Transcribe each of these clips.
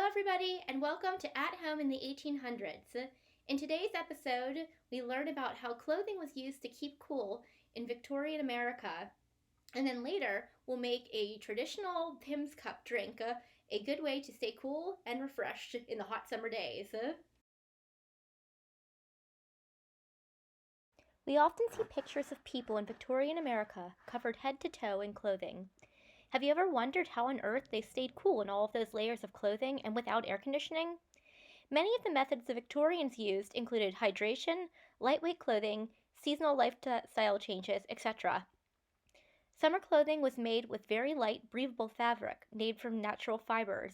everybody, and welcome to At Home in the 1800s. In today's episode, we learn about how clothing was used to keep cool in Victorian America, and then later we'll make a traditional Pimm's cup drink, a good way to stay cool and refreshed in the hot summer days. We often see pictures of people in Victorian America covered head to toe in clothing. Have you ever wondered how on earth they stayed cool in all of those layers of clothing and without air conditioning? Many of the methods the Victorians used included hydration, lightweight clothing, seasonal lifestyle changes, etc. Summer clothing was made with very light, breathable fabric made from natural fibers.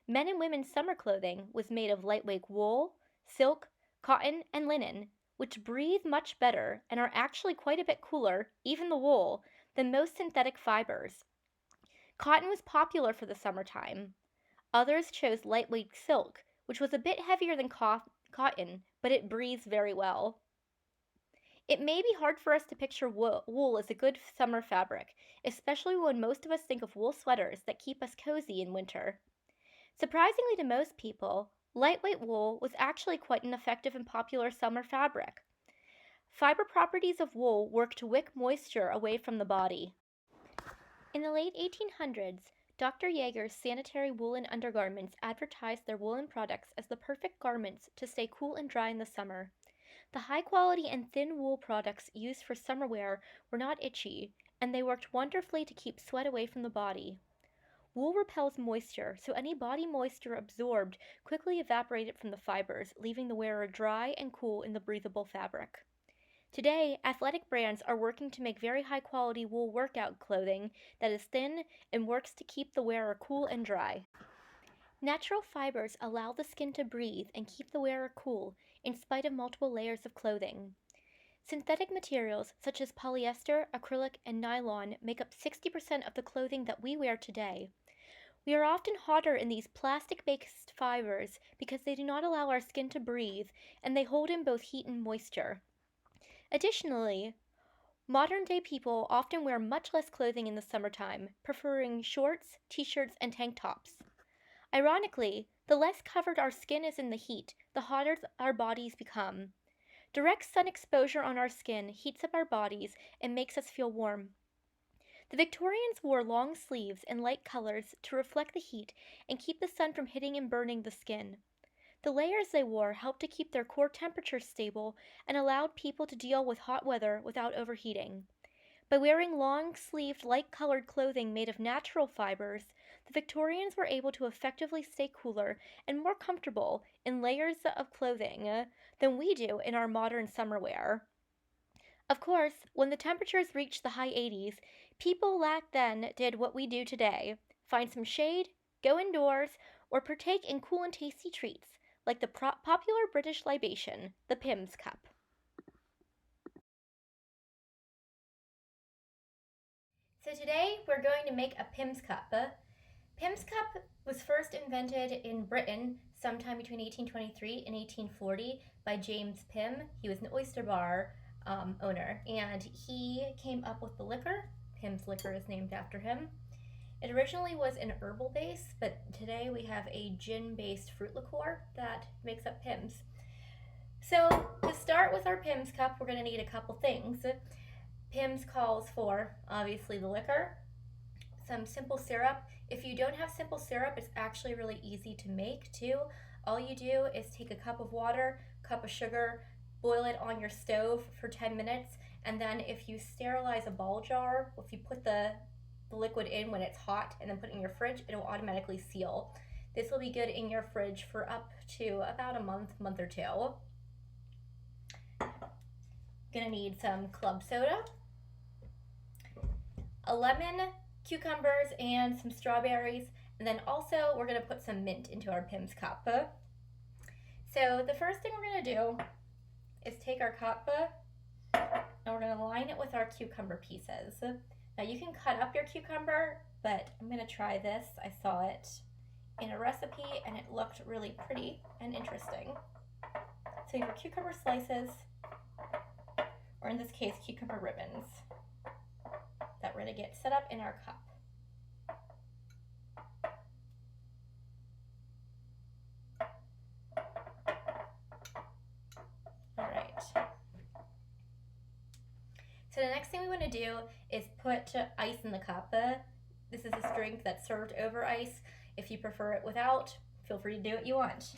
Men and women's summer clothing was made of lightweight wool, silk, cotton, and linen, which breathe much better and are actually quite a bit cooler, even the wool, than most synthetic fibers. Cotton was popular for the summertime. Others chose lightweight silk, which was a bit heavier than cotton, but it breathes very well. It may be hard for us to picture wool as a good summer fabric, especially when most of us think of wool sweaters that keep us cozy in winter. Surprisingly to most people, lightweight wool was actually quite an effective and popular summer fabric. Fiber properties of wool work to wick moisture away from the body. In the late 1800s, Dr. Yeager's sanitary woolen undergarments advertised their woolen products as the perfect garments to stay cool and dry in the summer. The high-quality and thin wool products used for summer wear were not itchy, and they worked wonderfully to keep sweat away from the body. Wool repels moisture, so any body moisture absorbed quickly evaporated from the fibers, leaving the wearer dry and cool in the breathable fabric. Today, athletic brands are working to make very high-quality wool workout clothing that is thin and works to keep the wearer cool and dry. Natural fibers allow the skin to breathe and keep the wearer cool in spite of multiple layers of clothing. Synthetic materials such as polyester, acrylic, and nylon make up 60% of the clothing that we wear today. We are often hotter in these plastic-based fibers because they do not allow our skin to breathe, and they hold in both heat and moisture. Additionally, modern-day people often wear much less clothing in the summertime, preferring shorts, t-shirts, and tank tops. Ironically, the less covered our skin is in the heat, the hotter our bodies become. Direct sun exposure on our skin heats up our bodies and makes us feel warm. The Victorians wore long sleeves and light colors to reflect the heat and keep the sun from hitting and burning the skin. The layers they wore helped to keep their core temperature stable and allowed people to deal with hot weather without overheating. By wearing long-sleeved, light-colored clothing made of natural fibers, the Victorians were able to effectively stay cooler and more comfortable in layers of clothing than we do in our modern summer wear. Of course, when the temperatures reached the high 80s, people back then did what we do today: find some shade, go indoors, or partake in cool and tasty treats, like the popular British libation, the Pimm's cup. So today we're going to make a Pimm's cup. Pimm's cup was first invented in Britain sometime between 1823 and 1840 by James Pimm. He was an oyster bar owner, and he came up with the liquor. Pimm's liquor is named after him. It originally was an herbal base, but today we have a gin-based fruit liqueur that makes up Pimm's. So to start with our Pimm's cup, we're going to need a couple things. Pimm's calls for, obviously, the liquor, some simple syrup. If you don't have simple syrup, it's actually really easy to make too. All you do is take a cup of water, cup of sugar, boil it on your stove for 10 minutes, and then if you sterilize a ball jar, if you put the liquid in when it's hot and then put it in your fridge, it'll automatically seal. This will be good in your fridge for up to about a month or two. Gonna need some club soda, a lemon, cucumbers, and some strawberries, and then also we're gonna put some mint into our Pimm's cup. So the first thing we're gonna do is take our cup and we're gonna line it with our cucumber pieces. Now you can cut up your cucumber, but I'm gonna try this. I saw it in a recipe and it looked really pretty and interesting. So your cucumber slices, or in this case, cucumber ribbons, that we're gonna get set up in our cup. going to do is put ice in the cup. This is a drink that's served over ice. If you prefer it without, feel free to do what you want.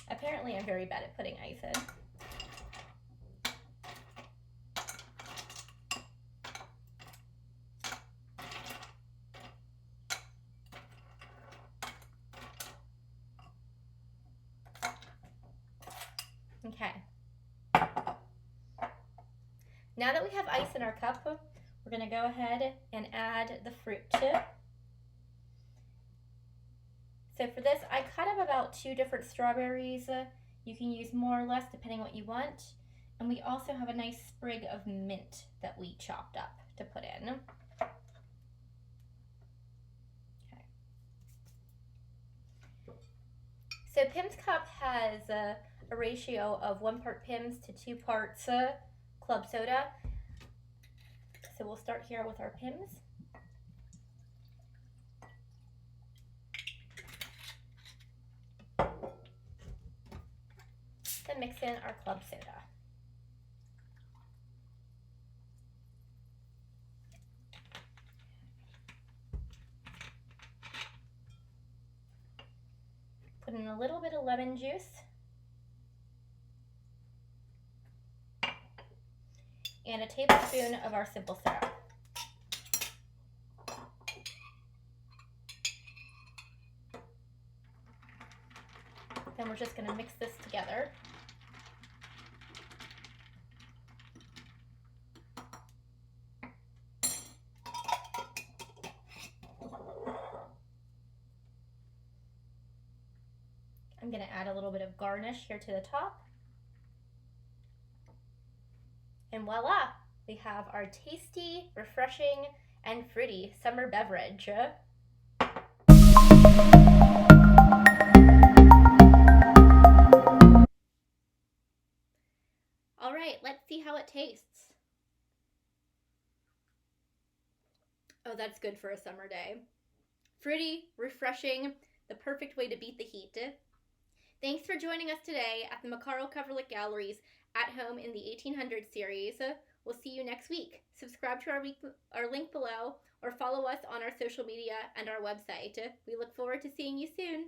Apparently, I'm very bad at putting ice in. Okay. Now that we have ice in our cup, we're going to go ahead and add the fruit. So for this, I cut up about 2 different strawberries. You can use more or less depending what you want. And we also have a nice sprig of mint that we chopped up to put in. Okay. So Pimm's cup has a ratio of 1 part Pimm's to 2 parts club soda. So we'll start here with our Pimm's. Then mix in our club soda. Put in a little bit of lemon juice. And a tablespoon of our simple syrup. Then we're just going to mix this together. I'm going to add a little bit of garnish here to the top. And voila, we have our tasty, refreshing, and fruity summer beverage. All right, let's see how it tastes. Oh, that's good for a summer day. Fruity, refreshing, the perfect way to beat the heat. Thanks for joining us today at the McCarl Coverlet Galleries At Home in the 1800s series. We'll see you next week. Subscribe to our link below or follow us on our social media and our website. We look forward to seeing you soon.